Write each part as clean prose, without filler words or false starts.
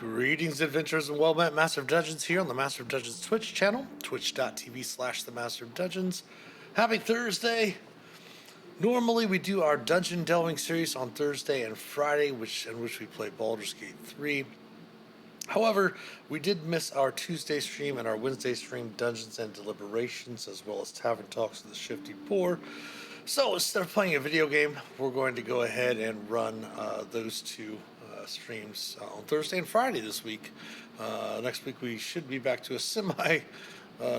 Greetings, adventurers, and well-met Master of Dungeons here on the Master of Dungeons Twitch channel, twitch.tv/the Master of Dungeons. Happy Thursday! Normally, we do our dungeon delving series on Thursday and Friday, in which we play Baldur's Gate 3. However, we did miss our Tuesday stream and our Wednesday stream, Dungeons and Deliberations, as well as Tavern Talks of the Shifty Poor. So instead of playing a video game, we're going to go ahead and run those two streams on Thursday and Friday this week. Next week we should be back to a semi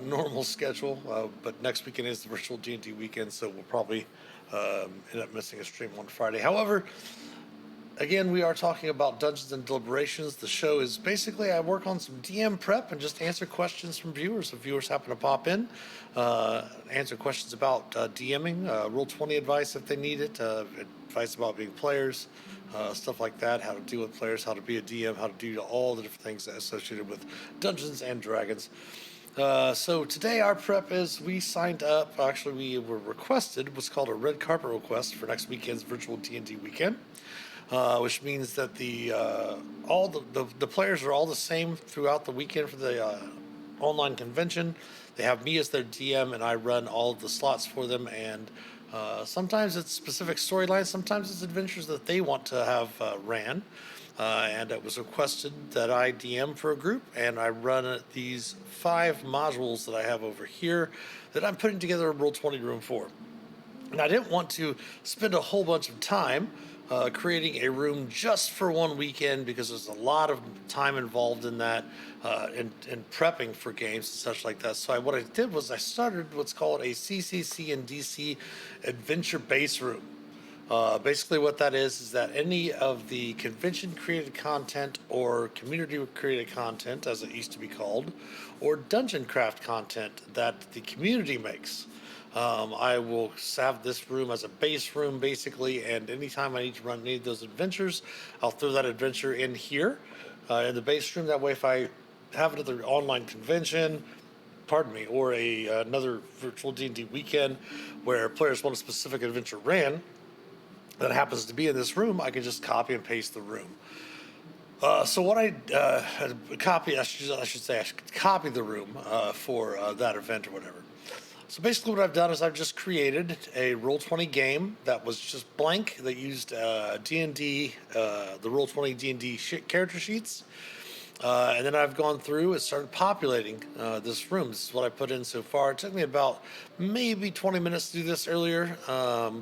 normal schedule, but next weekend is the virtual D&D weekend, so we'll probably end up missing a stream on Friday. However, again, we are talking about Dungeons and Deliberations. The show is basically I work on some DM prep and just answer questions from viewers. If viewers happen to pop in, answer questions about DMing, Roll20 advice if they need it, advice about being players, stuff like that, how to deal with players, how to be a DM, how to do all the different things associated with Dungeons and Dragons. So today our prep is we signed up, actually we were requested what's called a red carpet request for next weekend's virtual D&D weekend. Which means that all the players are all the same throughout the weekend for the online convention. They have me as their DM, and I run all of the slots for them. And sometimes it's specific storylines, sometimes it's adventures that they want to have ran. And it was requested that I DM for a group, and I run these 5 modules that I have over here that I'm putting together a Roll20 room for. And I didn't want to spend a whole bunch of time creating a room just for one weekend because there's a lot of time involved in that, in prepping for games and such like that. So what I did was I started what's called a CCC and DC adventure base room. Basically what that is that any of the convention created content or community created content, as it used to be called, or dungeon craft content that the community makes, I will have this room as a base room basically, and anytime I need to run any of those adventures, I'll throw that adventure in here in the base room. That way if I have another online convention, or another virtual D&D weekend where players want a specific adventure ran that happens to be in this room, I can just copy and paste the room. So what I copy the room for that event or whatever. So basically what I've done is I've just created a Roll20 game that was just blank, that used D&D, the Roll20 D&D character sheets. And then I've gone through and started populating this room. This is what I put in so far. It took me about maybe 20 minutes to do this earlier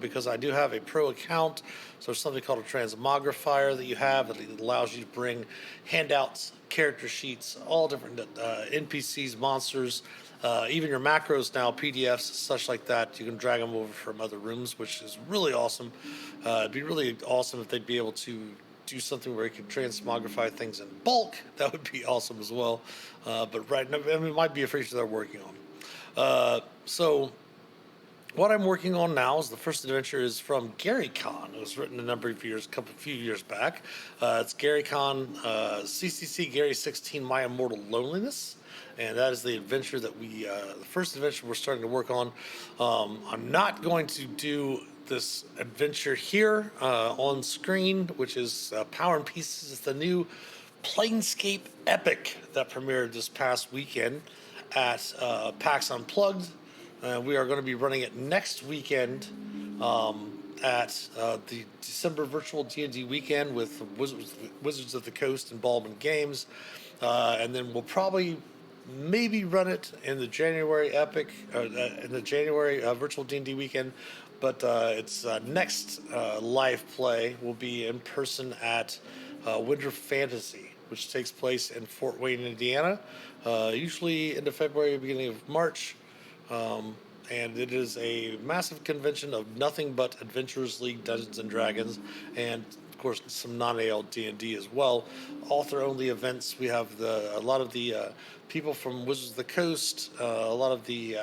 because I do have a pro account. So there's something called a transmogrifier that you have that allows you to bring handouts, character sheets, all different NPCs, monsters, even your macros now, PDFs, such like that. You can drag them over from other rooms, which is really awesome. It'd be really awesome if they'd be able to do something where you can transmogrify things in bulk. That would be awesome as well. But right now, it might be a feature they're working on. So what I'm working on now is the first adventure is from Gary Con. It was written a few years back. It's Gary Con, CCC Gary 16, My Immortal Loneliness. And that is the adventure that the first adventure we're starting to work on. I'm not going to do this adventure here on screen, which is Power and Pieces. It's the new Planescape Epic that premiered this past weekend at PAX Unplugged. We are going to be running it next weekend at the December virtual D&D weekend with Wizards of the Coast and Baldwin Games. And then we'll probably maybe run it in the January Epic, in the January virtual D&D weekend. But its next live play will be in person at Winter Fantasy, which takes place in Fort Wayne, Indiana, usually end of February, beginning of March. And it is a massive convention of nothing but Adventurers League, Dungeons and Dragons, and of course some non-AL D&D as well. Author-only events. We have a lot of the people from Wizards of the Coast, a lot of the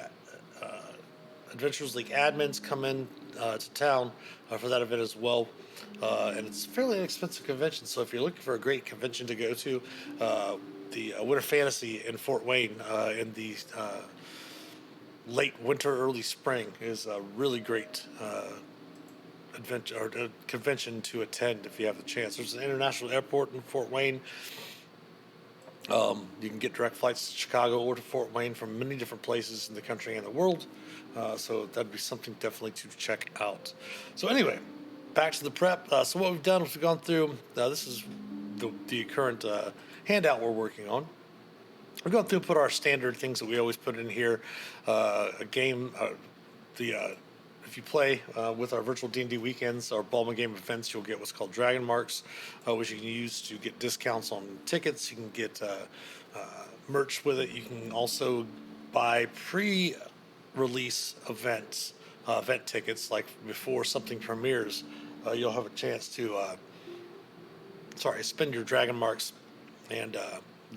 Adventurers League admins come in to town for that event as well. And it's a fairly inexpensive convention, so if you're looking for a great convention to go to, the Winter Fantasy in Fort Wayne in the late winter, early spring is a really great adventure or, convention to attend if you have the chance. There's an international airport in Fort Wayne. You can get direct flights to Chicago or to Fort Wayne from many different places in the country and the world. So that'd be something definitely to check out. So anyway, back to the prep. So what we've done is we've gone through. This is the current handout we're working on. We're going through and put our standard things that we always put in here. A game, the if you play with our virtual D&D weekends, our Ballman game events, you'll get what's called Dragon Marks, which you can use to get discounts on tickets. You can get merch with it. You can also buy pre-release event tickets, like before something premieres. You'll have a chance to spend your Dragon Marks and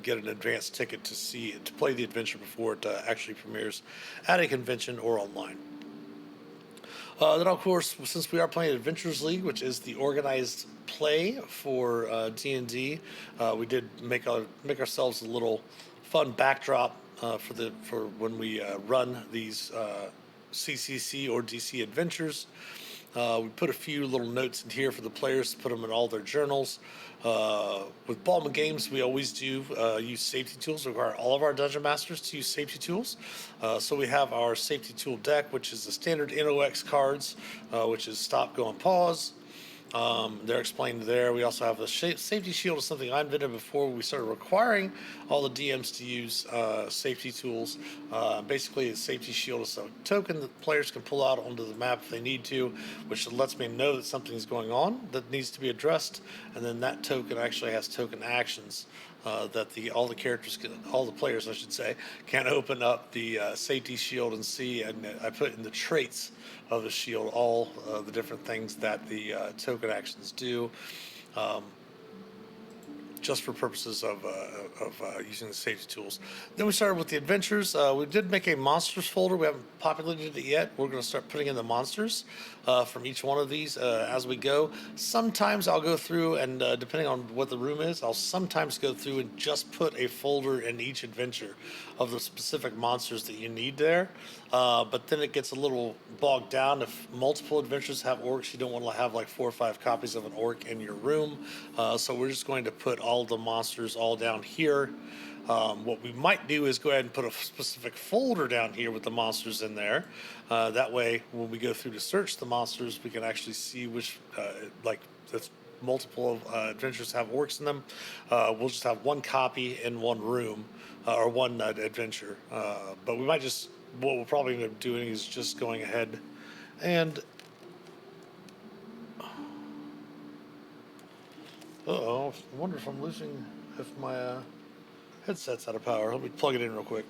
get an advance ticket to play the adventure before it actually premieres at a convention or online. Then, of course, since we are playing Adventures League, which is the organized play for D&D, we did make ourselves a little fun backdrop for when we run these CCC or DC adventures. We put a few little notes in here for the players to put them in all their journals. With Ballman Games, we always do use safety tools. We require all of our Dungeon Masters to use safety tools. So we have our safety tool deck, which is the standard NOX cards, which is stop, go, and pause. They're explained there. We also have the safety shield, is something I invented before we started requiring all the DMs to use safety tools. Basically, a safety shield is a token that players can pull out onto the map if they need to, which lets me know that something is going on that needs to be addressed, and then that token actually has token actions that all the players, I should say, can open up the safety shield and see. And I put in the traits of the shield all the different things that the token actions do, just for purposes of using the safety tools. Then we started with the adventures. We did make a monsters folder. We haven't populated it yet. We're going to start putting in the monsters from each one of these as we go. Sometimes I'll go through and, depending on what the room is, I'll sometimes go through and just put a folder in each adventure of the specific monsters that you need there. But then it gets a little bogged down. If multiple adventures have orcs, you don't want to have like 4 or 5 copies of an orc in your room. So we're just going to put all the monsters all down here. What we might do is go ahead and put a specific folder down here with the monsters in there. That way, when we go through to search the monsters, we can actually see which, if multiple adventures have orcs in them. We'll just have one copy in one room or one adventure. But we might just, what we'll probably end up doing is just going ahead and I wonder if I'm losing, if my headset's out of power. Let me plug it in real quick.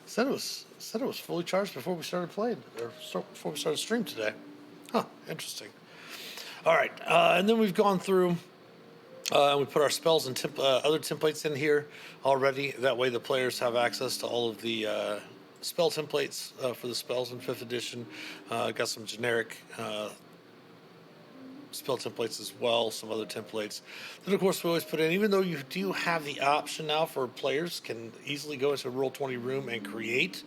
Said it was fully charged before we started playing, or before we started stream today. Huh, interesting. All right, and then we've gone through and we put our spells and other templates in here already. That way the players have access to all of the spell templates for the spells in 5th edition. Got some generic spell templates as well, some other templates. Then, of course, we always put in, even though you do have the option now for players can easily go into a Roll20 room and create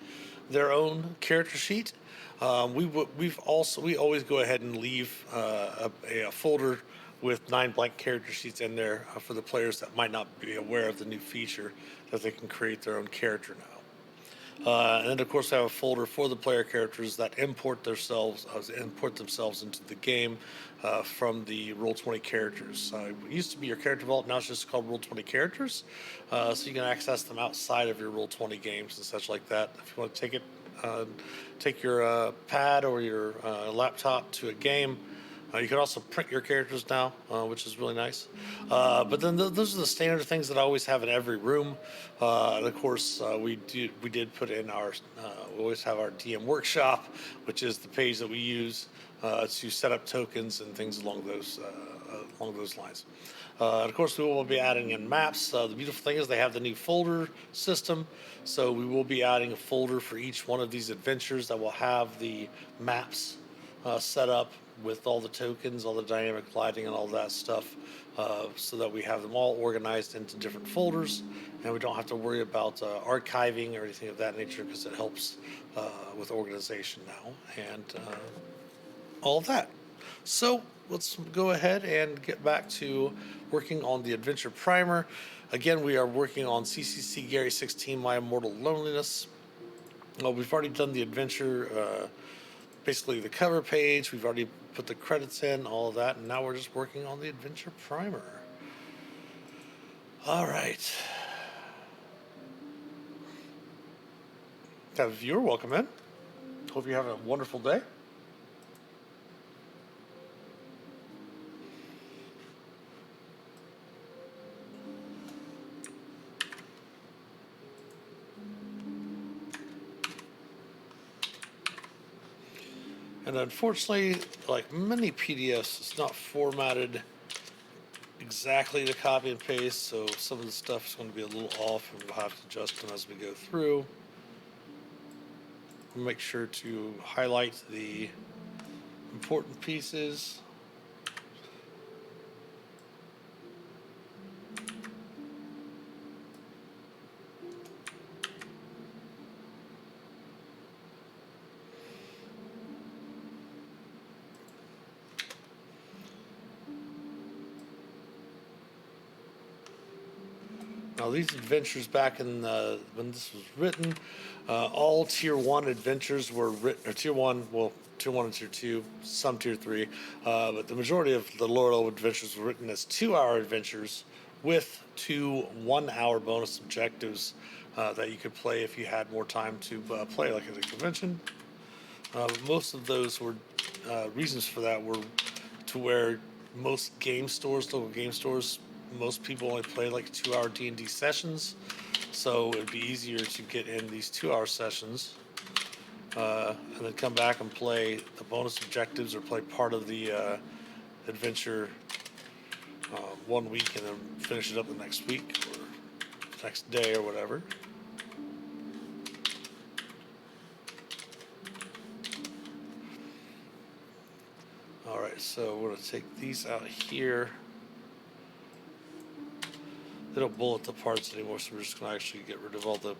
their own character sheet. We always go ahead and leave a folder with 9 blank character sheets in there for the players that might not be aware of the new feature that they can create their own character now. And then, of course, I have a folder for the player characters that import themselves into the game from the Roll20 characters. It used to be your character vault, now it's just called Roll20 characters. So you can access them outside of your Roll20 games and such like that. If you want to take your pad or your laptop to a game. You can also print your characters now, which is really nice. But then those are the standard things that I always have in every room. And of course, we did put in our. We always have our DM workshop, which is the page that we use to set up tokens and things along those lines. And of course, we will be adding in maps. The beautiful thing is they have the new folder system, so we will be adding a folder for each one of these adventures that will have the maps set up with all the tokens, all the dynamic lighting, and all that stuff, so that we have them all organized into different folders, and we don't have to worry about archiving or anything of that nature, because it helps with organization now and all of that. So let's go ahead and get back to working on the adventure primer. Again, we are working on CCC Gary 16, My Immortal Loneliness. Well, we've already done the adventure, basically the cover page. We've already put the credits in, all of that, and now we're just working on the adventure primer. All right. Have a viewer, welcome in. Hope you have a wonderful day. And unfortunately, like many PDFs, it's not formatted exactly to copy and paste, so some of the stuff is going to be a little off, and we'll have to adjust them as we go through. Make sure to highlight the important pieces. Now, these adventures back in when this was written, all Tier 1 adventures were written, or Tier 1, well, Tier 1 and Tier 2, some Tier 3, but the majority of the lower level adventures were written as 2-hour adventures with 2 1-hour bonus objectives that you could play if you had more time to play, like at a convention. Most of those were reasons for that were to where most game stores, local game stores, most people only play like 2-hour D&D sessions, so it'd be easier to get in these 2-hour sessions and then come back and play the bonus objectives or play part of the adventure 1 week and then finish it up the next week or next day or whatever. All right, so we're going to take these out here. They don't bullet the parts anymore, so we're just going to actually get rid of all the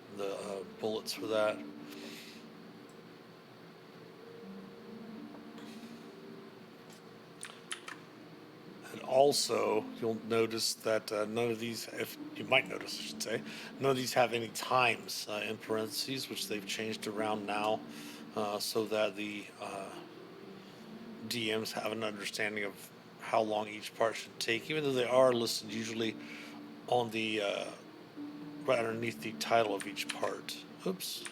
bullets for that. And also, you'll notice that none of these, if you might notice, I should say, none of these have any times in parentheses, which they've changed around now so that the DMs have an understanding of how long each part should take, even though they are listed usually on the right underneath the title of each part. Oops.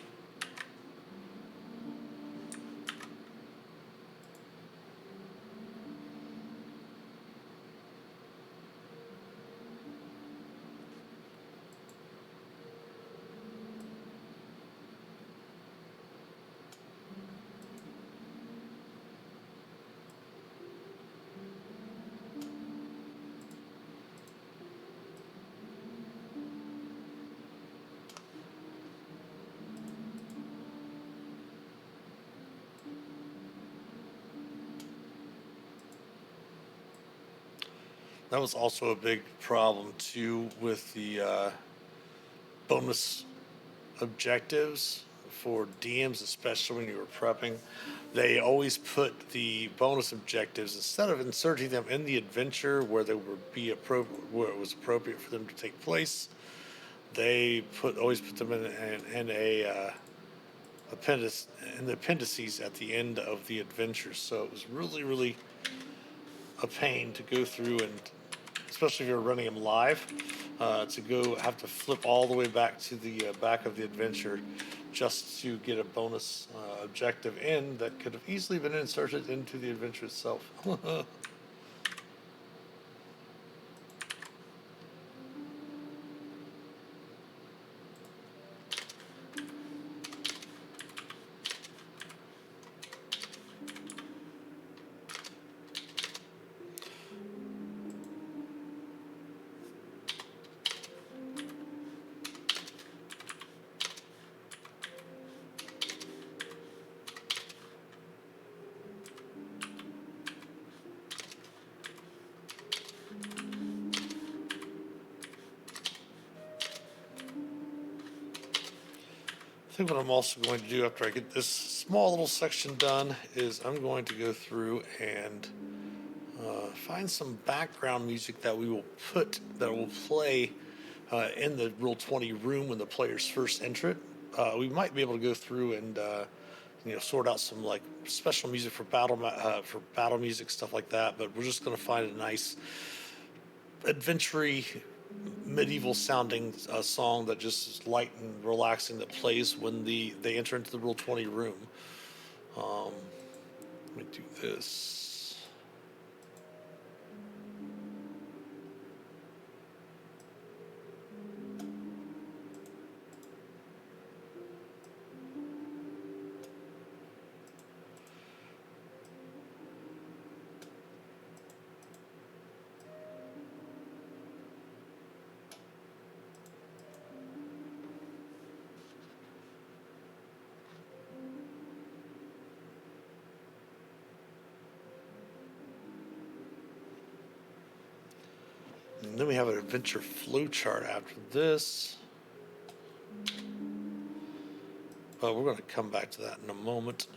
That was also a big problem too with the bonus objectives for DMs, especially when you were prepping. They always put the bonus objectives, instead of inserting them in the adventure where they would be where it was appropriate for them to take place, they always put them in a in the appendices at the end of the adventure. So it was really a pain to go through, and especially if you're running them live, to have to flip all the way back to the back of the adventure just to get a bonus objective in that could have easily been inserted into the adventure itself. think what I'm also going to do after I get this small little section done is I'm going to go through and find some background music that will play in the Roll20 room when the players first enter it. We might be able to go through and sort out some like special music for battle music, stuff like that. But we're just going to find a nice adventure-y, medieval sounding song that just is light and relaxing that plays when they enter into the Roll20 room. Let me do this. And then we have an adventure flowchart after this. But we're going to come back to that in a moment.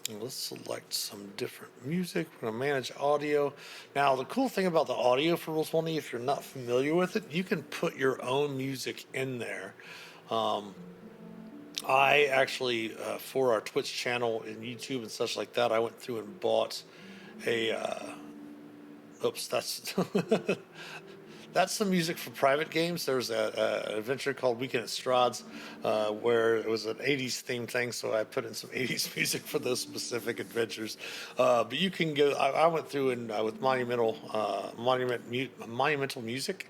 And let's select some different music. We're going to manage audio. Now, the cool thing about the audio for Roll20, if you're not familiar with it, you can put your own music in there. I actually, for our Twitch channel and YouTube and such like that, I went through and bought a oops, that's some music for private games. There's an adventure called Weekend at Strahd's where it was an 80s themed thing, so I put in some 80s music for those specific adventures. But you can go, I went through and with Monumental Music,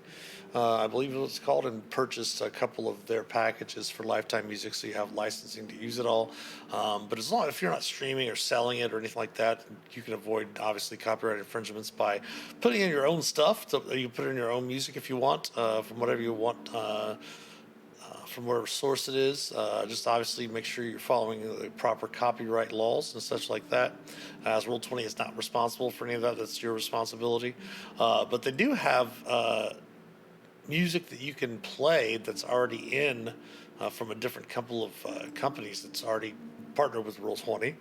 I believe it was called, and purchased a couple of their packages for lifetime music, so you have licensing to use it all. But if you're not streaming or selling it or anything like that, you can avoid obviously copyright infringements by putting in your own stuff. So you put in your own music if you want, from whatever you want, from whatever source it is. Just obviously make sure you're following the proper copyright laws and such like that. As Roll20 is not responsible for any of that, that's your responsibility. But they do have music that you can play that's already in from a different couple of companies that's already partnered with Roll20.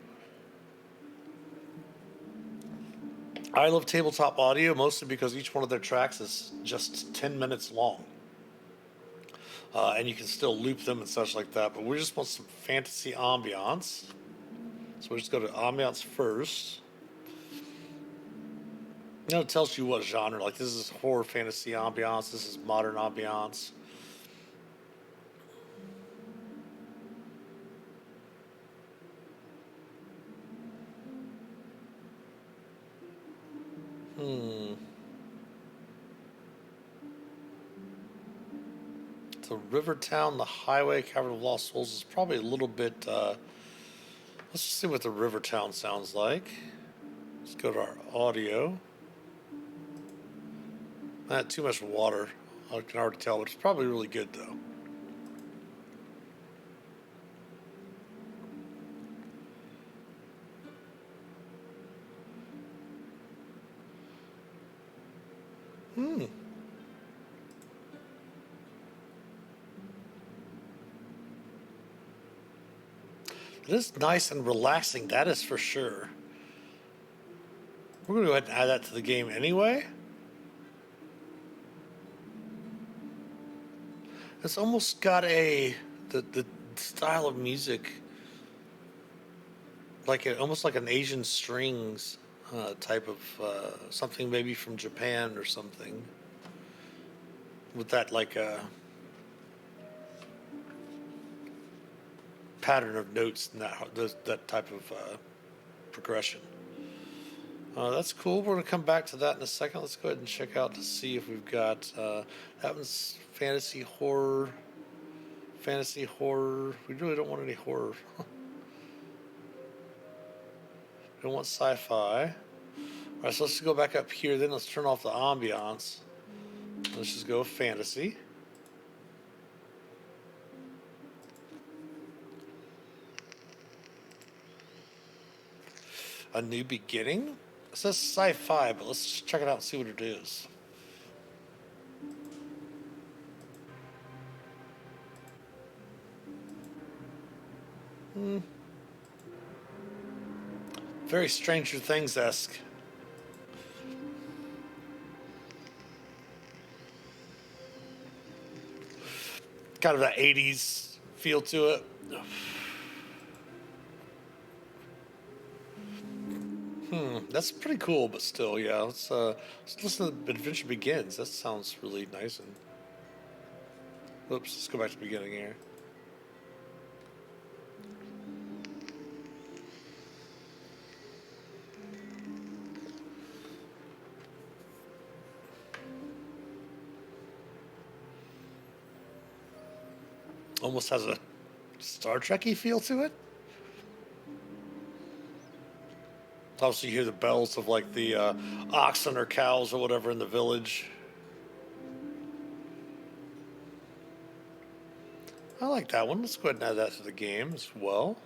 I love tabletop audio mostly because each one of their tracks is just 10 minutes long. And you can still loop them and such like that, but we just want some fantasy ambiance. So we just go to ambiance first. It tells you what genre, like this is horror fantasy ambiance, this is modern ambiance. So Rivertown, the Highway, Cavern of Lost Souls is probably a little bit, let's just see what the Rivertown sounds like. Let's go to our audio. Not too much water, I can already tell, but it's probably really good though. It is nice and relaxing, that is for sure. We're going to go ahead and add that to the game anyway. It's almost got the style of music, almost like an Asian strings type of something, maybe from Japan or something, with that pattern of notes and that type of progression. That's cool. We're going to come back to that in a second. Let's go ahead and check out to see if we've got that one's fantasy horror. Fantasy horror. We really don't want any horror. We don't want sci-fi. All right, so let's go back up here. Then let's turn off the ambiance. Let's just go fantasy. A New Beginning. It says sci-fi, but let's check it out and see what it is. Very Stranger Things-esque. Kind of an 80s feel to it. That's pretty cool, but still, yeah. Let's listen to The Adventure Begins. That sounds really nice. And oops, let's go back to the beginning here. Almost has a Star Trek-y feel to it. Also, you hear the bells of like the oxen or cows or whatever in the village. I like that one. Let's go ahead and add that to the game as well.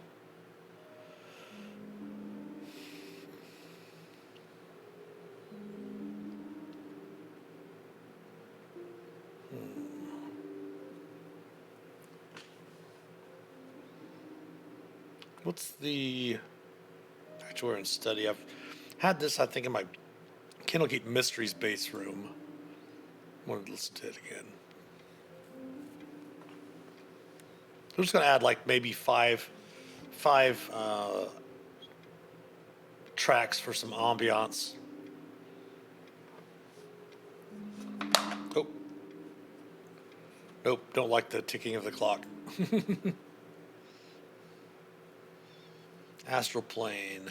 What's the Actuarian Study? I've had this, I think, in my Candlekeep Mysteries base room. I wanted to listen to it again. I'm just going to add like maybe five tracks for some ambiance. Oh, nope, don't like the ticking of the clock. Astral Plane.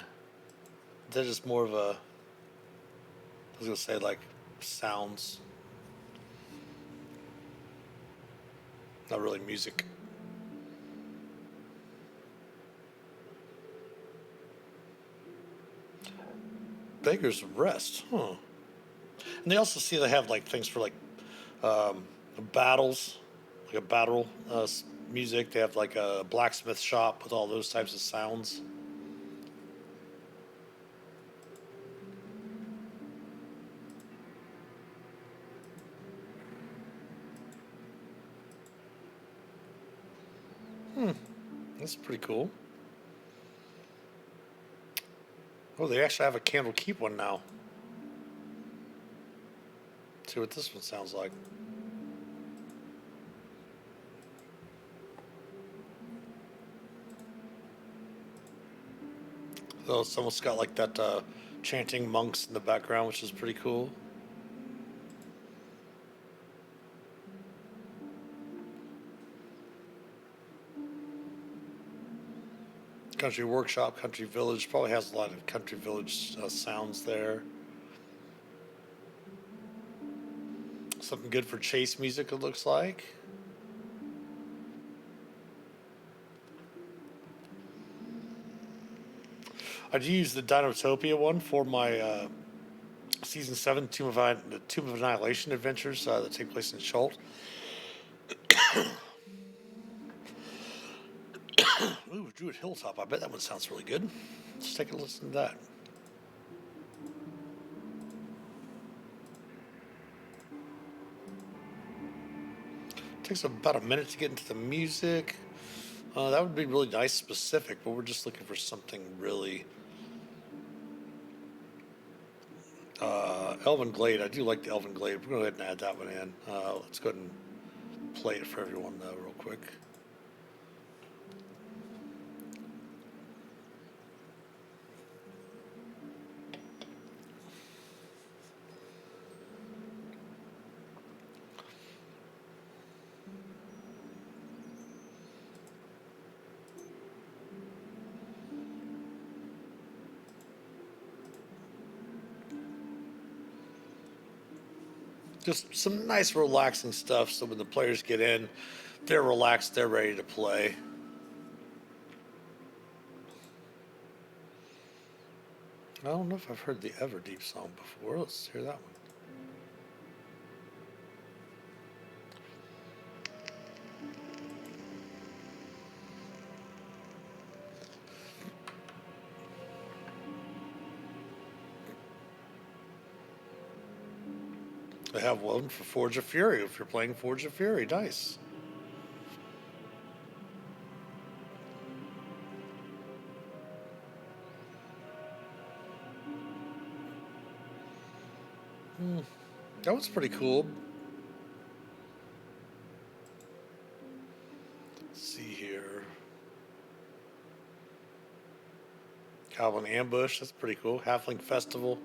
They're just more of a, I was going to say like sounds. Not really music. Beggar's Rest, huh? And they also see they have like things for like battles, like a battle music. They have like a blacksmith shop with all those types of sounds. That's pretty cool. Oh, they actually have a Candlekeep one now. Let's see what this one sounds like. So it's almost got like that chanting monks in the background, which is pretty cool. Country Workshop, Country Village probably has a lot of Country Village sounds there. Something good for chase music, it looks like. I do use the Dinotopia one for my Season 7 Tomb of Annihilation adventures that take place in Schult. Ooh, Druid Hilltop. I bet that one sounds really good. Let's take a listen to that. Takes about a minute to get into the music. That would be really nice, specific, but we're just looking for something really. Elven Glade. I do like the Elven Glade. We're going to go ahead and add that one in. Let's go ahead and play it for everyone, real quick. Just some nice relaxing stuff so when the players get in, they're relaxed, they're ready to play. I don't know if I've heard the Everdeep song before. Let's hear that one. They have one for Forge of Fury if you're playing Forge of Fury. Nice. That was pretty cool. Let's see here. Calvin Ambush, that's pretty cool. Halfling Festival.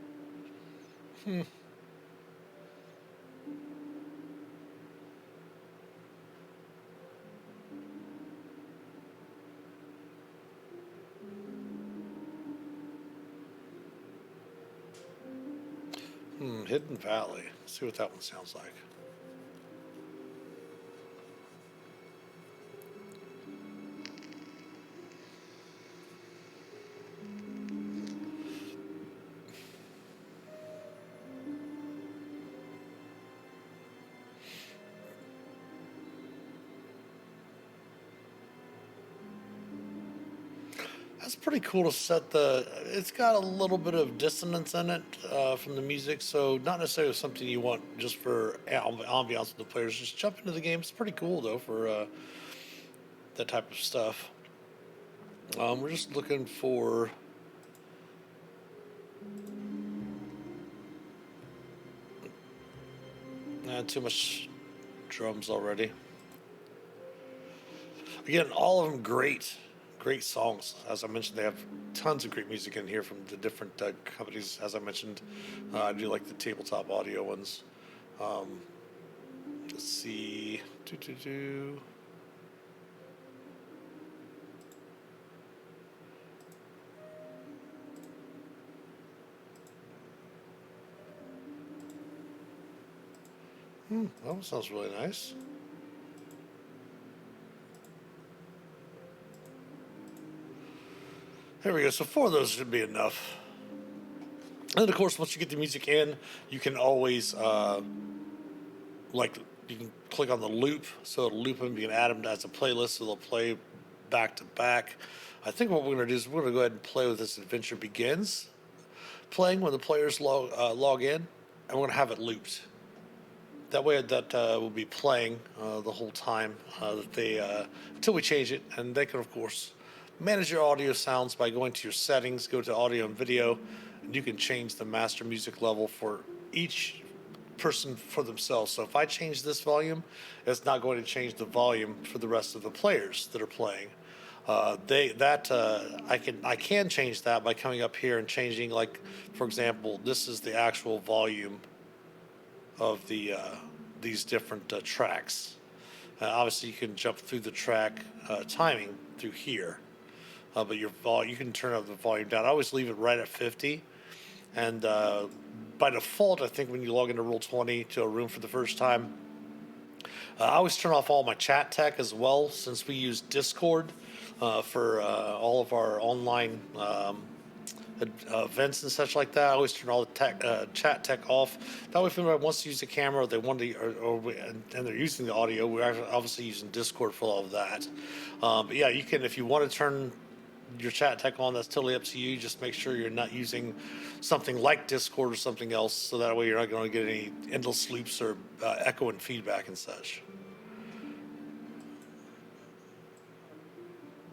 Hidden Valley. Let's see what that one sounds like. That's pretty cool to set the. It's got a little bit of dissonance in it from the music, so not necessarily something you want just for ambiance with the players. Just jump into the game. It's pretty cool though for that type of stuff. We're just looking for. Too much drums already. Again, all of them great songs. As I mentioned, they have tons of great music in here from the different companies. As I mentioned, I do like the tabletop audio ones. Um, let's see. That one sounds really nice. There we go. So 4 of those should be enough. And of course, once you get the music in, you can always you can click on the loop, so it'll loop them. You can add them as a playlist, so they'll play back to back. I think what we're going to do is we're going to go ahead and play with this adventure begins, playing when the players log in, and we're going to have it looped. That way, that will be playing the whole time that they until we change it, and they can of course manage your audio sounds by going to your settings, go to audio and video, and you can change the master music level for each person for themselves. So if I change this volume, it's not going to change the volume for the rest of the players that are playing. I can change that by coming up here and changing, like for example, this is the actual volume of the these different tracks. Obviously, you can jump through the track timing through here, but you can turn up the volume down. I always leave it right at 50, and by default, I think when you log into Roll20 to a room for the first time, I always turn off all my chat tech as well, since we use Discord for all of our online events and such like that. I always turn all the chat tech off. That way, if anybody wants to use the camera, or they want to, and they're using the audio, we're obviously using Discord for all of that. But yeah, you can, if you want to turn your chat tech on, that's totally up to you. Just make sure you're not using something like Discord or something else, so that way you're not going to get any endless loops or echo and feedback and such.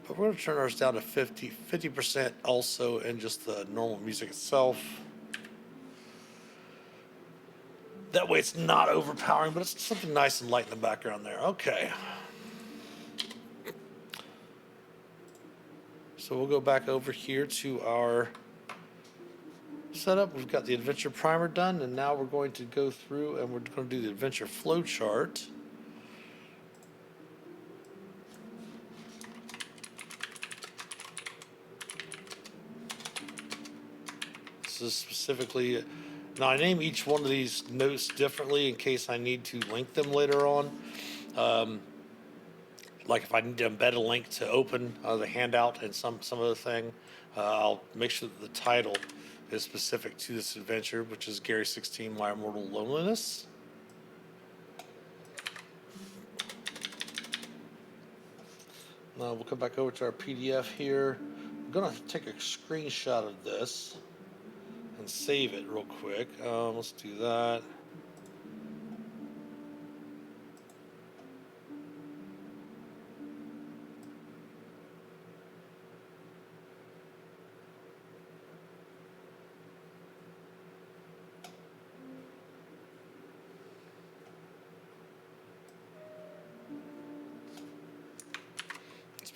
But we're going to turn ours down to 50% also in just the normal music itself. That way it's not overpowering, but it's something nice and light in the background there. Okay. So we'll go back over here to our setup. We've got the adventure primer done, and now we're going to go through and we're going to do the adventure flow chart. This is specifically, now I name each one of these notes differently in case I need to link them later on. Like if I need to embed a link to open the handout and some other thing, I'll make sure that the title is specific to this adventure, which is Gary 16, My Immortal Loneliness. Now we'll come back over to our PDF here. I'm gonna take a screenshot of this and save it real quick. Let's do that.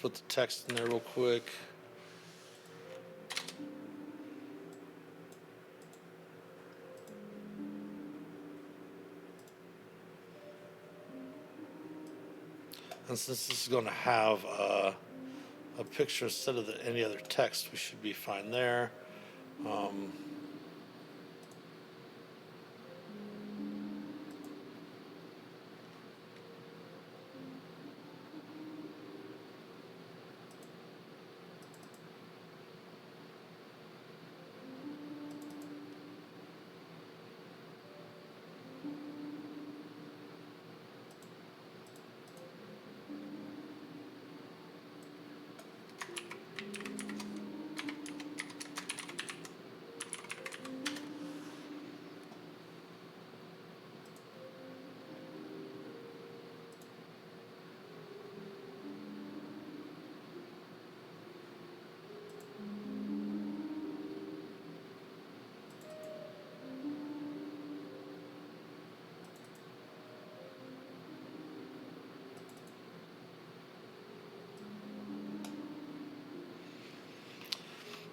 put the text in there real quick. And since this is going to have a picture instead of any other text, we should be fine there.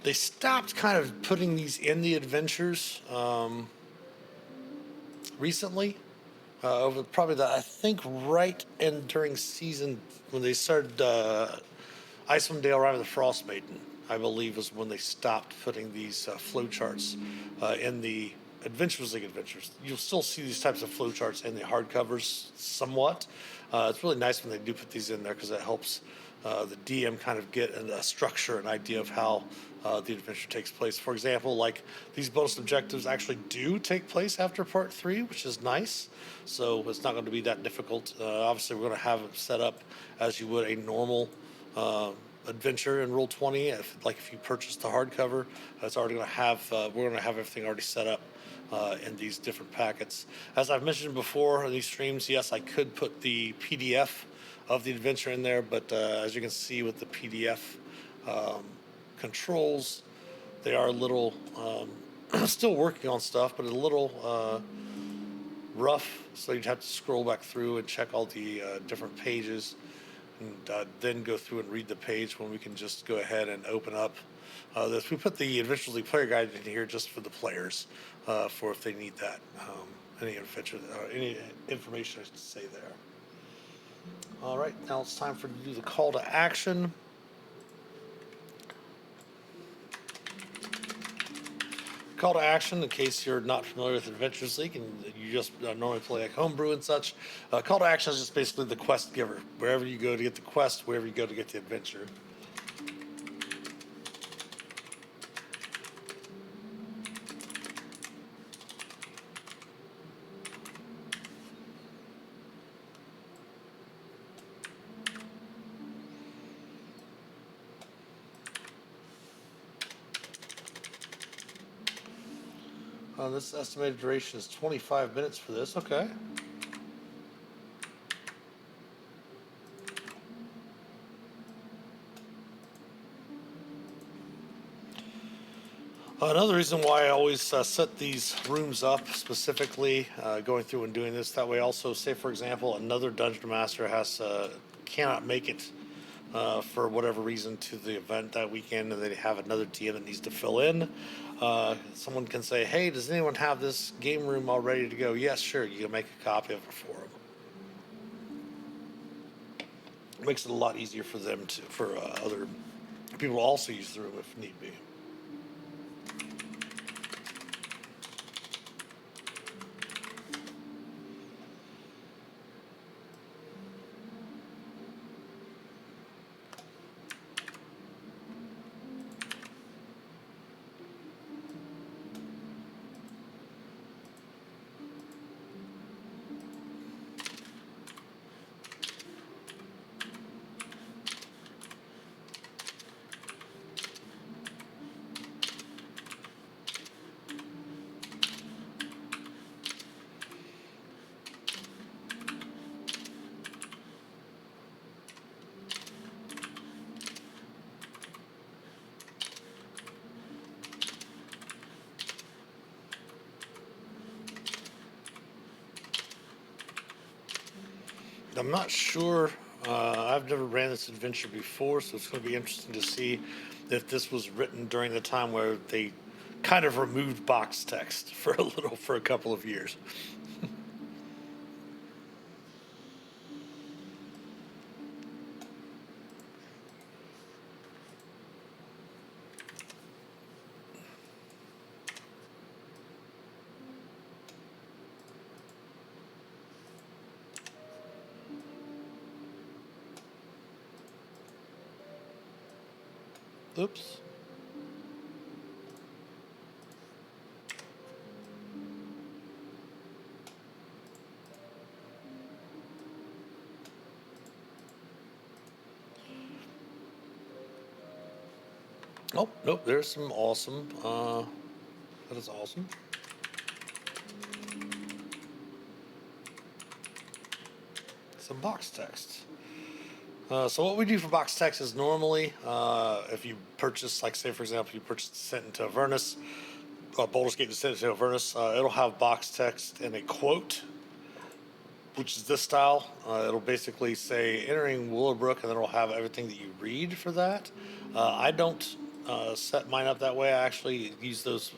They stopped kind of putting these in the adventures recently. Over probably I think right in during season when they started Icewind Dale Rime of the Frost Maiden, I believe was when they stopped putting these flow charts in the Adventures League adventures. You'll still see these types of flow charts in the hardcovers somewhat. It's really nice when they do put these in there because it helps the DM kind of get a structure, an idea of how the adventure takes place. For example, like these bonus objectives actually do take place after part 3, which is nice. So it's not going to be that difficult. Obviously, we're going to have it set up as you would a normal adventure in Roll20. If you purchase the hardcover, it's already going to have we're going to have everything already set up in these different packets. As I've mentioned before in these streams, yes, I could put the PDF of the adventure in there, but as you can see with the PDF controls, they are a little still working on stuff, but a little rough. So you'd have to scroll back through and check all the different pages, and then go through and read the page when we can just go ahead and open up this. We put the Adventures League player guide in here just for the players, for if they need that, any adventure, any information I should say there. All right, now it's time to do the call to action. Call to action, in case you're not familiar with Adventures League and you just normally play like homebrew and such, call to action is just basically the quest giver. Wherever you go to get the quest, wherever you go to get the adventure. This estimated duration is 25 minutes for this. Okay. Another reason why I always set these rooms up specifically, going through and doing this, that way also, say for example, another Dungeon Master cannot make it for whatever reason to the event that weekend, and they have another DM that needs to fill in. Someone can say, hey, does anyone have this game room all ready to go? Yes, sure, you can make a copy of it for them. It makes it a lot easier for them for other people to also use the room if need be. I'm not sure I've never ran this adventure before, so it's going to be interesting to see if this was written during the time where they kind of removed box text for a couple of years. Oops. Oh, nope, there's some awesome. That is awesome. Some box text. So what we do for box text is normally, if you purchase, like say for example, you purchase Descent into Avernus, Baldur's Gate Descent into Avernus, it'll have box text in a quote, which is this style. It'll basically say entering Willowbrook, and then it'll have everything that you read for that. I don't set mine up that way. I actually use those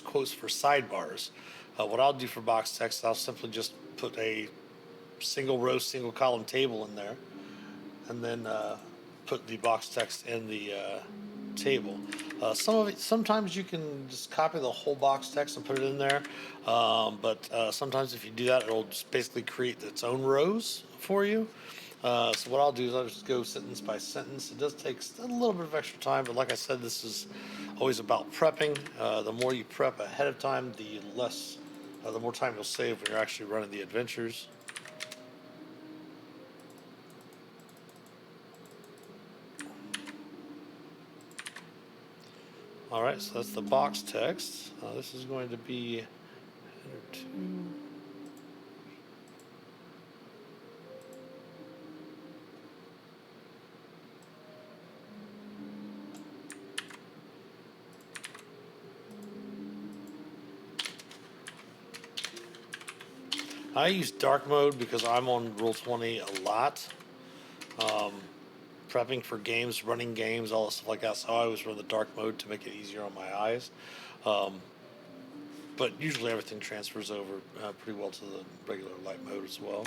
quotes for sidebars. What I'll do for box text, I'll simply just put a single row, single column table in there, and then put the box text in the table. Sometimes you can just copy the whole box text and put it in there, but sometimes if you do that, it'll just basically create its own rows for you. So what I'll do is I'll just go sentence by sentence. It does take a little bit of extra time, but like I said, this is always about prepping. The more you prep ahead of time, the more time you'll save when you're actually running the adventures. All right, so that's the box text. This is going to be header 2. I use dark mode because I'm on Roll20 a lot. Prepping for games, running games, all that stuff like that. So I always run the dark mode to make it easier on my eyes. But usually everything transfers over pretty well to the regular light mode as well.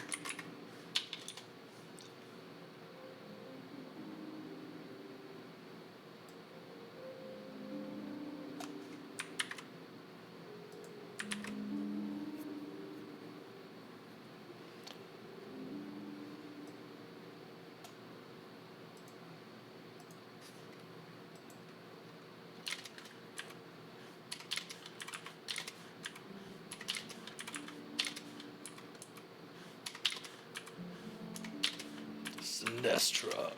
Sinestra.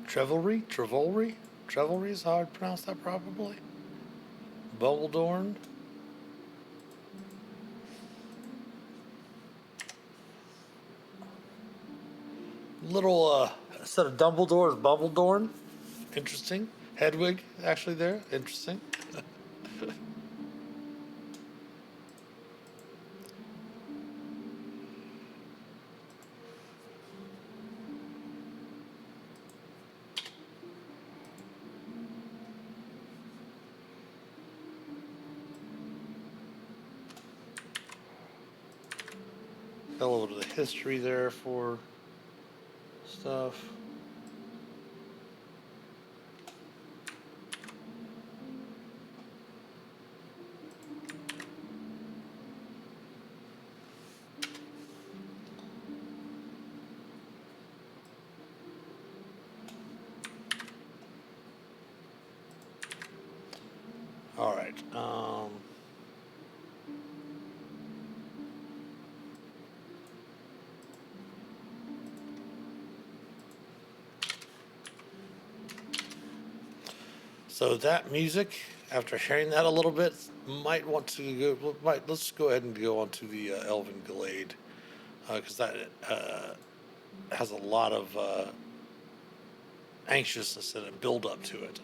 Trevelry is how I'd pronounce that probably. Bubbledorn. Little instead of Dumbledore is Bubbledorn. Interesting. Hedwig actually there. Interesting. Got a little bit of history there for stuff. All right. So that music, after hearing that a little bit, might want to go. Let's go ahead and go on to the Elven Glade, because that has a lot of anxiousness and a build up to it.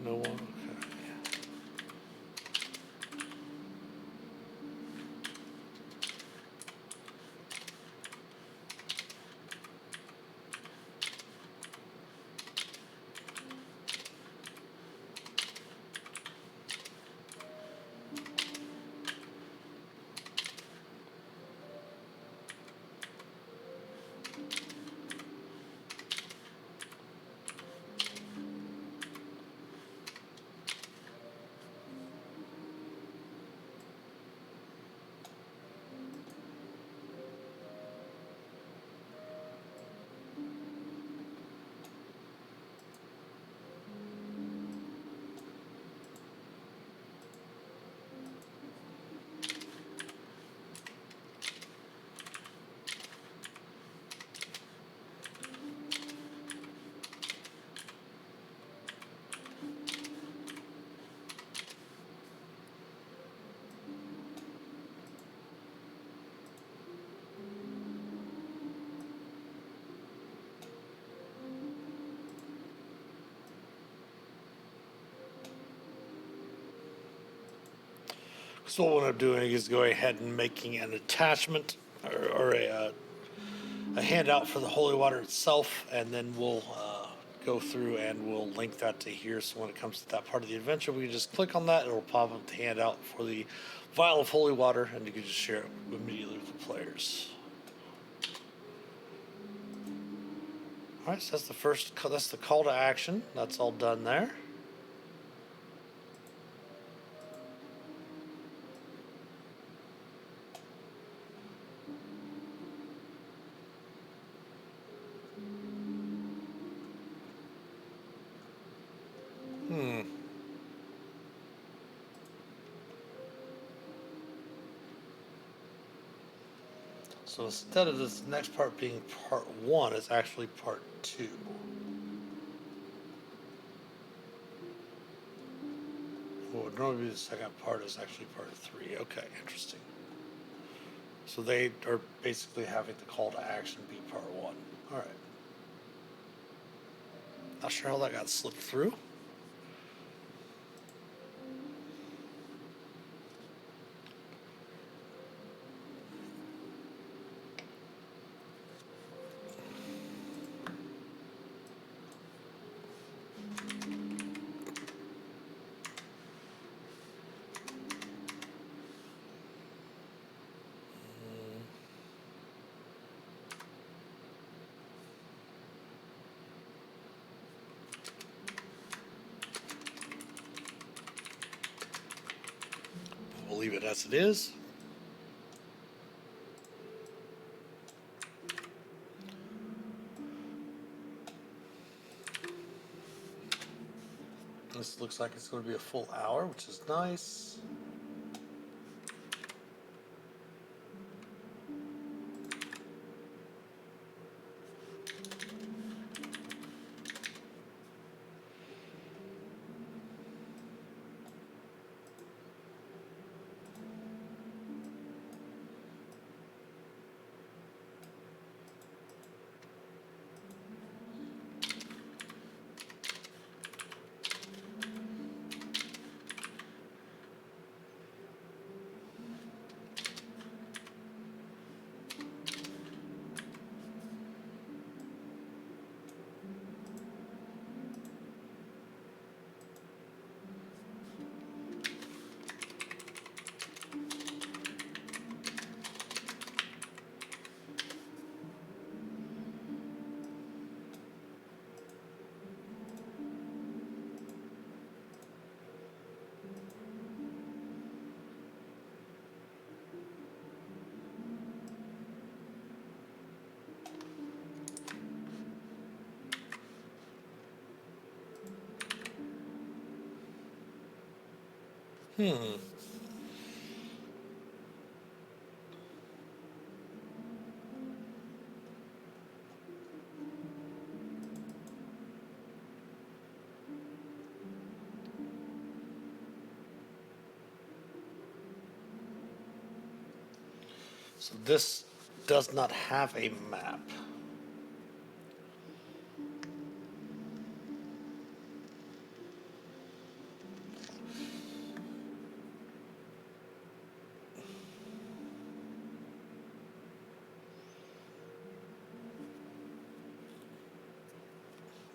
No one. Okay. So what I'm doing is going ahead and making an attachment or a handout for the holy water itself, and then we'll go through and we'll link that to here. So when it comes to that part of the adventure, we can just click on that. It'll pop up the handout for the vial of holy water, and you can just share it immediately with the players. All right, so that's the first. That's the call to action. That's all done there. So instead of this next part being part one, it's actually part two. What would normally be the second part is actually part three. Okay, interesting. So they are basically having the call to action be part one. All right. Not sure how that got slipped through. We'll leave it as it is. This looks like it's going to be a full hour, which is nice. So this does not have a map.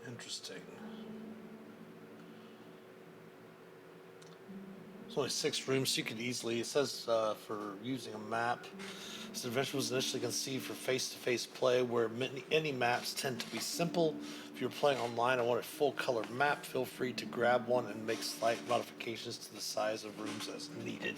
Interesting. There's only 6 rooms, so you could easily, it says for using a map, this adventure was initially conceived for face-to-face play where any maps tend to be simple. If you're playing online and want a full color map, feel free to grab one and make slight modifications to the size of rooms as needed.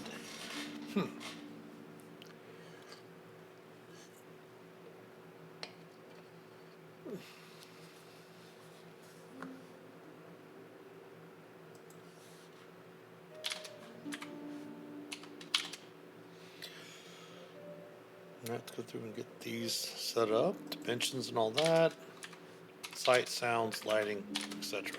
Let's go through and get these set up, dimensions and all that, sight, sounds, lighting, etc.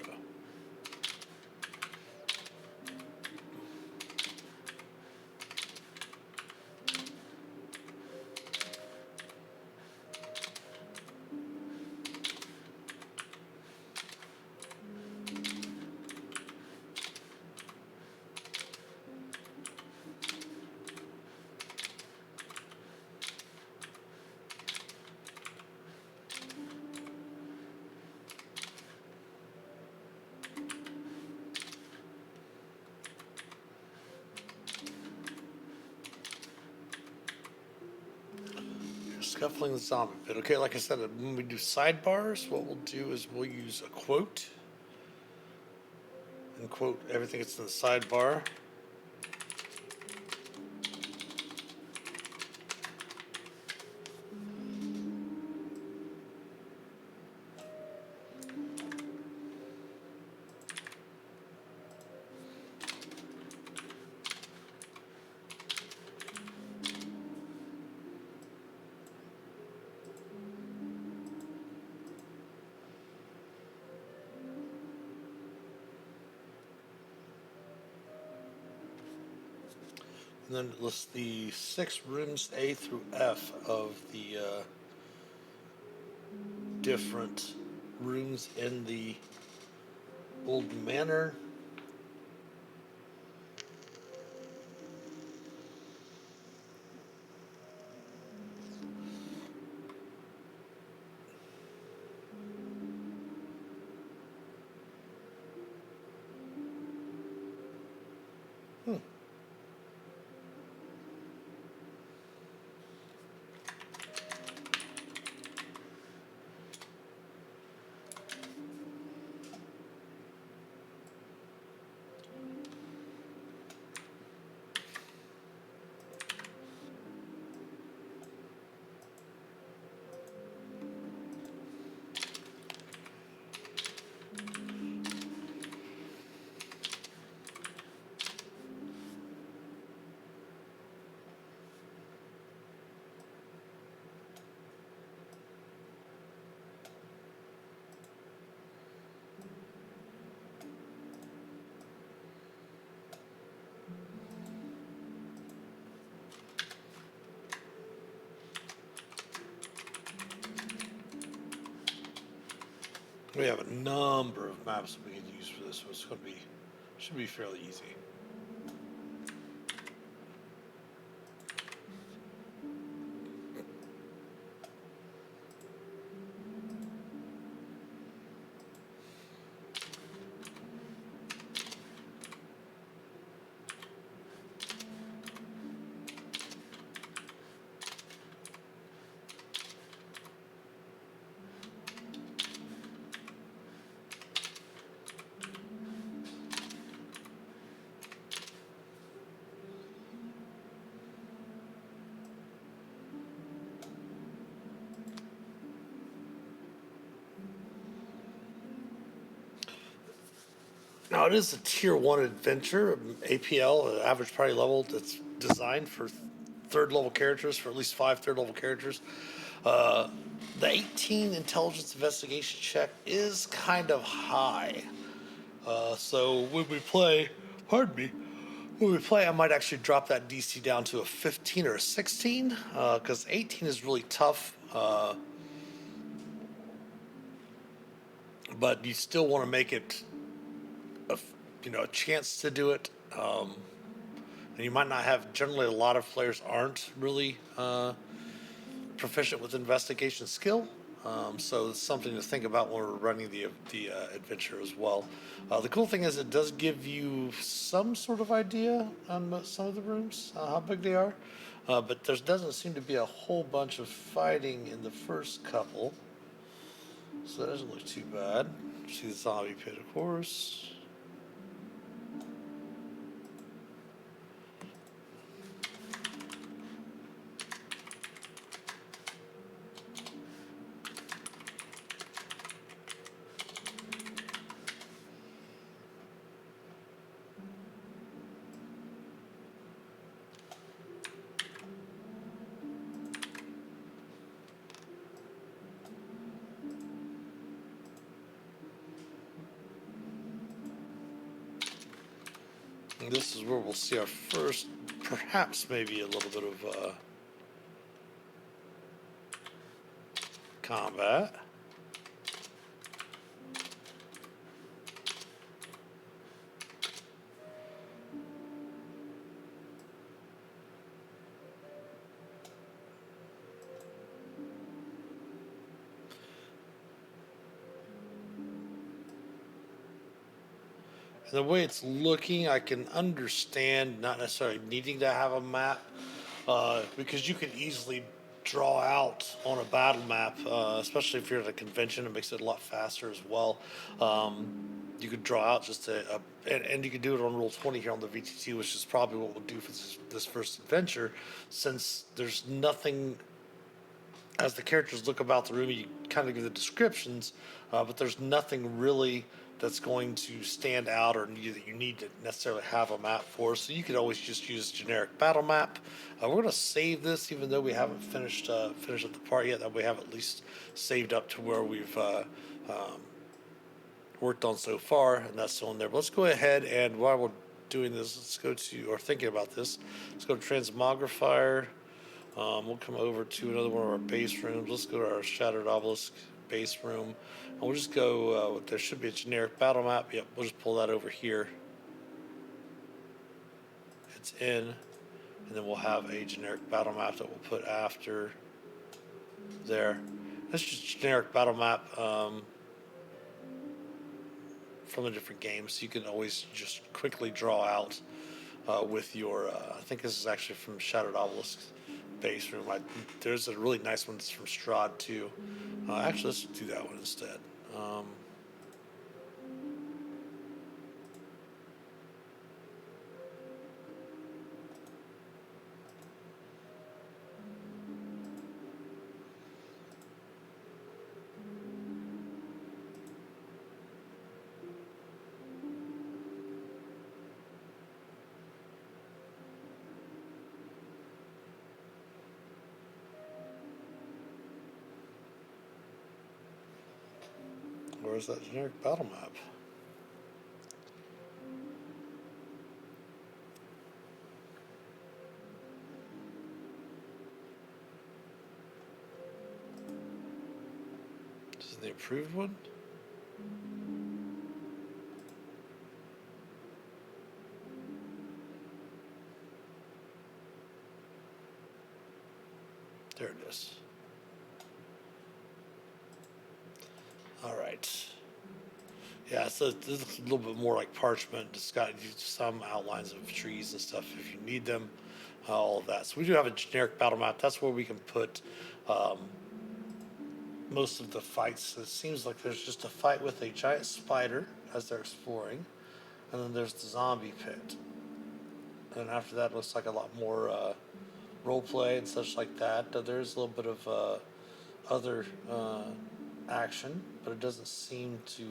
Scuffling the zombie bit. Okay, like I said, when we do sidebars, what we'll do is we'll use a quote and quote everything that's in the sidebar. And then it lists the 6 rooms A through F of the different rooms in the old manor. We have a number of maps that we can use for this, so it's going to be, should be fairly easy. it is a tier 1 adventure, APL, average party level, that's designed for third level characters, for at least 5 third level characters. The 18 intelligence investigation check is kind of high. So when we play, pardon me, when we play, I might actually drop that DC down to a 15 or a 16, because 18 is really tough. But you still want to make it a chance to do it. And you might not have, generally a lot of players aren't really proficient with investigation skill. So it's something to think about when we're running the adventure as well. The cool thing is it does give you some sort of idea on some of the rooms, how big they are. But there doesn't seem to be a whole bunch of fighting in the first couple. So that doesn't look too bad. See the zombie pit, of course. And this is where we'll see our first, perhaps maybe a little bit of combat. And the way it's looking, I can understand not necessarily needing to have a map, because you can easily draw out on a battle map, especially if you're at a convention. It makes it a lot faster as well. You could draw out just and you could do it on roll 20 here on the VTT, which is probably what we'll do for this first adventure, since there's nothing. As the characters look about the room, you kind of give the descriptions, but there's nothing really that's going to stand out or that you need to necessarily have a map for. So you could always just use generic battle map. We're going to save this, even though we haven't finished up the part yet. That we have at least saved up to where we've worked on so far, and that's still in there. But let's go ahead, and while we're doing this, let's go to, or thinking about this, let's go to Transmogrifier. We'll come over to another one of our base rooms. Let's go to our Shattered Obelisk base room. And we'll just go, there should be a generic battle map. Yep, we'll just pull that over here. It's in. And then we'll have a generic battle map that we'll put after there. That's just a generic battle map from the different games. You can always just quickly draw out with your, I think this is actually from Shattered Obelisk base room. There's a really nice one that's from Strahd too. Actually, let's do that one instead. Where's that generic battle map? This is the approved one? There it is. All right. Yeah, so this is a little bit more like parchment. It's got some outlines of trees and stuff if you need them, all of that. So we do have a generic battle map. That's where we can put most of the fights. It seems like there's just a fight with a giant spider as they're exploring, and then there's the zombie pit. And after that, it looks like a lot more role play and such like that. There's a little bit of other action, but it doesn't seem to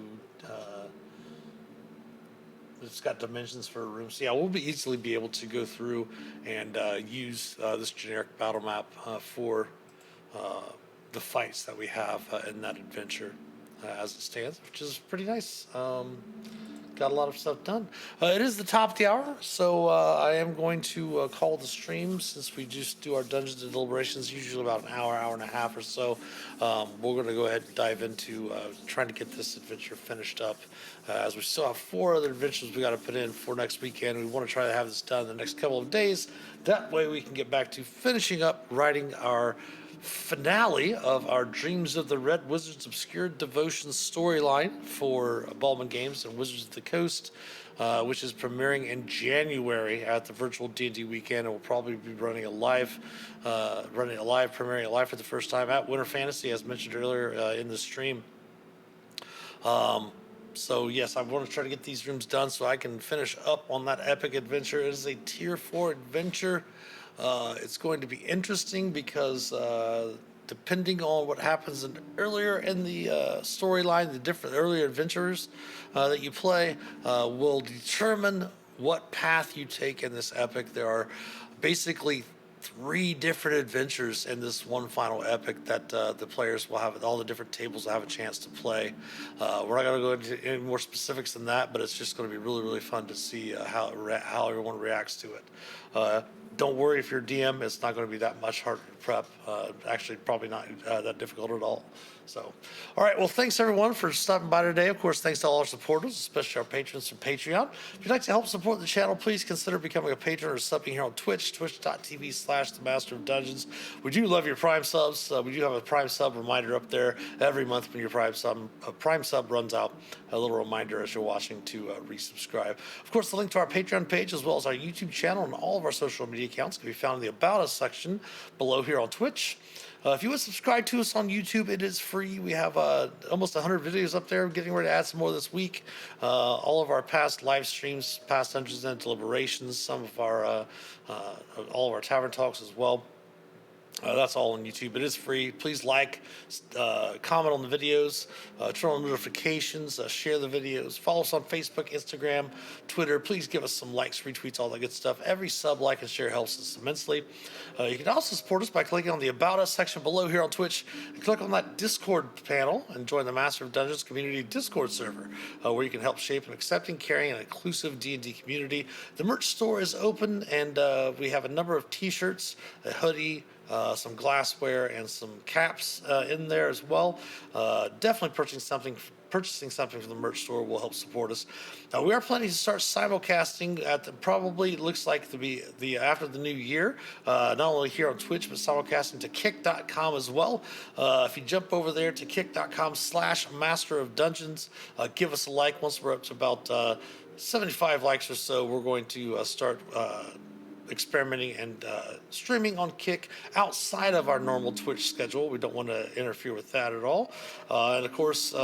it's got dimensions for rooms. So yeah, we'll easily be able to go through and use this generic battle map for the fights that we have in that adventure as it stands, which is pretty nice. Got a lot of stuff done. It is the top of the hour, so I am going to call the stream since we just do our Dungeons and Deliberations, usually about an hour, hour and a half or so. We're going to go ahead and dive into trying to get this adventure finished up, as we still have 4 other adventures we got to put in for next weekend. We want to try to have this done in the next couple of days. That way we can get back to finishing up writing our finale of our Dreams of the Red Wizards Obscure Devotion storyline for Baldwin Games and Wizards of the Coast, which is premiering in January at the virtual D&D weekend, and we'll probably be running a live, premiering it live for the first time at Winter Fantasy, as mentioned earlier in the stream. So yes, I want to try to get these rooms done so I can finish up on that epic adventure. It is a tier 4 adventure. It's going to be interesting because depending on what happens earlier in the storyline, the different earlier adventures that you play will determine what path you take in this epic. There are basically 3 different adventures in this one final epic that the players will have, all the different tables will have a chance to play. We're not going to go into any more specifics than that, but it's just going to be really, really fun to see how everyone reacts to it. Don't worry if you're DM, it's not going to be that much harder to prep. Actually, probably not that difficult at all. So, all right. Well, thanks everyone for stopping by today. Of course, thanks to all our supporters, especially our patrons from Patreon. If you'd like to help support the channel, please consider becoming a patron or subbing here on Twitch, twitch.tv/themasterofdungeons. We do love your Prime subs. We do have a Prime sub reminder up there every month when your Prime sub runs out. A little reminder as you're watching to resubscribe. Of course, the link to our Patreon page as well as our YouTube channel and all of our social media accounts can be found in the About Us section below here on Twitch. If you would subscribe to us on YouTube, it is free. We have almost 100 videos up there. We're getting ready to add some more this week. All of our past live streams, past Dungeons and Deliberations, some of our all of our Tavern Talks as well. That's all on YouTube. It is free. Please like, comment on the videos, turn on notifications, share the videos, follow us on Facebook, Instagram, Twitter. Please give us some likes, retweets, all that good stuff. Every sub, like, and share helps us immensely. You can also support us by clicking on the About Us section below here on Twitch and click on that Discord panel and join the Master of Dungeons community Discord server, where you can help shape an accepting, caring, and inclusive D&D community. The merch store is open, and we have a number of t-shirts, a hoodie, some glassware, and some caps in there as well. Definitely purchasing something from the merch store will help support us. We are planning to start simulcasting at probably looks like to be after the new year, not only here on Twitch, but simulcasting to kick.com as well. If you jump over there to kick.com/Master of Dungeons, give us a like. Once we're up to about 75 likes or so, we're going to start experimenting and streaming on Kick outside of our normal Twitch schedule. We don't want to interfere with that at all. And of course,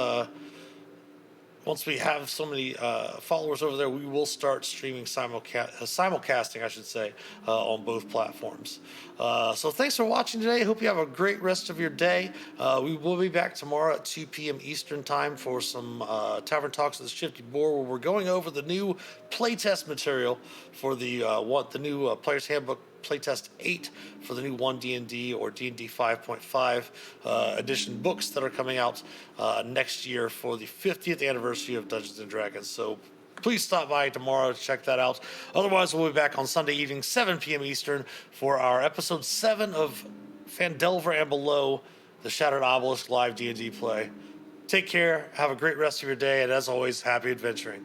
once we have so many followers over there, we will start streaming simulcasting, I should say, on both platforms. So thanks for watching today. Hope you have a great rest of your day. We will be back tomorrow at 2 p.m. Eastern time for some Tavern Talks of the Shifty Boar, where we're going over the new playtest material for the new Player's Handbook Playtest 8 for the new 1D&D or D&D 5.5 edition books that are coming out next year for the 50th anniversary of Dungeons & Dragons. So please stop by tomorrow to check that out. Otherwise, we'll be back on Sunday evening, 7 p.m. Eastern, for our episode 7 of Phandelver and Below, the Shattered Obelisk live D&D play. Take care, have a great rest of your day, and as always, happy adventuring.